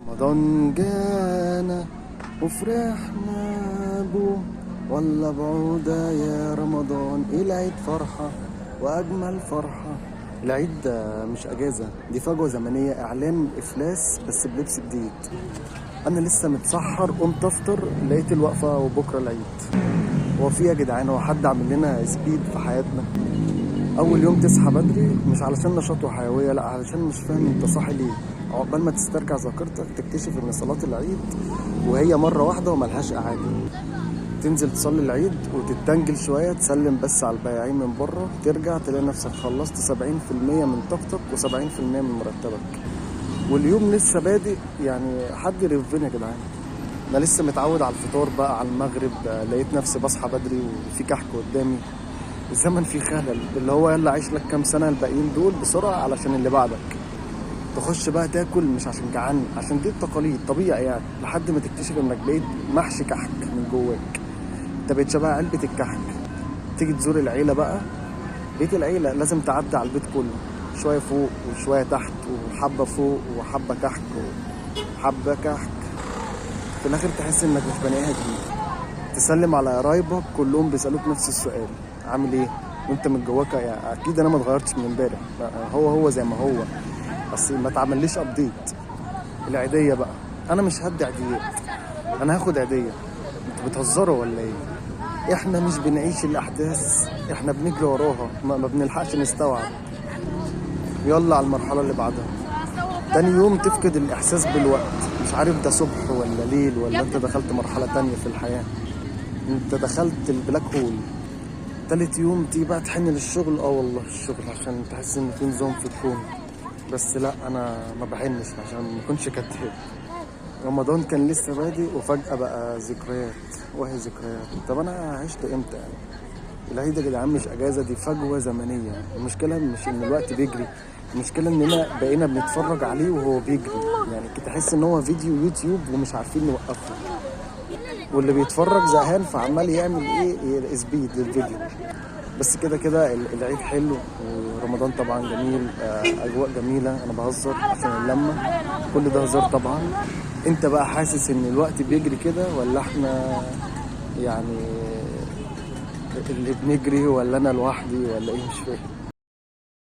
رمضان جانا وفرحنا بو، ولا بعودة يا رمضان العيد فرحة وأجمل فرحة. العيد ده مش أجازة، دي فجوة زمنية، إعلان إفلاس بس بلبس جديد. أنا لسه متسحر، قمت أفطر لقيت الوقفة وبكرة العيد. هو في يا جدعان، هو حد عامل لنا سبيد في حياتنا؟ أول يوم تصحى بدري مش علشان نشاط وحيوية، لأ علشان مش فاهم أنت صاحي ليه. عقبال ما تسترجع ذاكرتك تكتشف إن صلاة العيد وهي مرة واحدة وملهاش إعادة. تنزل تصلي العيد وتتدنجل شوية، تسلم بس على البياعين من بره، ترجع تلاقي نفسك خلصت 70% من طاقتك و70% من مرتبك، واليوم لسه بادئ. يعني حد يرفني يا جدعان. انا لسه متعود على الفطار بقى على المغرب، لقيت نفسي بصحى بدري وفي كحك قدامي. الزمن فيه خلل، اللي هو يلا عيش لك كام سنة الباقيين دول بسرعة علشان اللي بعدك. تخش بقى تاكل مش عشان جعان، عشان دي التقاليد طبيعي يعني، لحد ما تكتشف انك بقيت محشي كحك من جواك. انت بقيت شبه علبة الكحك. تيجي تزور العيلة بقى، بيت العيلة لازم تعدي على البيت كله، شوية فوق وشوية تحت، وحبة فوق وحبة كحك وحبة كحك. في الآخر تحس إنك مش بني آدم. تسلم على قرايبك كلهم بيسألوك نفس السؤال، عامل إيه؟ وأنت من جواك يعني أكيد أنا ما اتغيرتش من امبارح، هو زي ما هو، بس ما تعمليش أبديت. العيدية بقى، أنا مش هدي عيديات، أنا هاخد عيدية. أنتوا بتهزروا ولا إيه؟ احنا مش بنعيش الاحداث، احنا بنجري وراها، ما بنلحقش نستوعب. يلا على المرحله اللي بعدها. تاني يوم تفقد الاحساس بالوقت، مش عارف ده صبح ولا ليل، ولا انت دخلت مرحله تانية في الحياه، انت دخلت البلاك هول. تالت يوم تيجي بقى تحن للشغل، والله الشغل عشان تحس ان في نظام في الكون. بس لا، انا ما بحنش عشان ما اكونش كتاب. رمضان كان لسه بادئ وفجأة بقى ذكريات، وهي ذكريات. طب انا عشت امتى يعني؟ العيد يا جدعان مش اجازة، دي فجوة زمنية. المشكلة مش ان الوقت بيجري، المشكلة اننا بقينا بنتفرج عليه وهو بيجري. يعني تحس ان هو فيديو يوتيوب ومش عارفين نوقفه، واللي بيتفرج زهقان فعمال يعمل ايه سبيد للفيديو. بس كده كده العيد حلو، ورمضان طبعا جميل، اجواء جميله. انا بهزر عشان اللمه، كل ده هزار طبعا. انت بقى حاسس ان الوقت بيجري كده، ولا احنا يعني اللي بنجري، ولا انا لوحدي، ولا ايه؟ مش فاهم.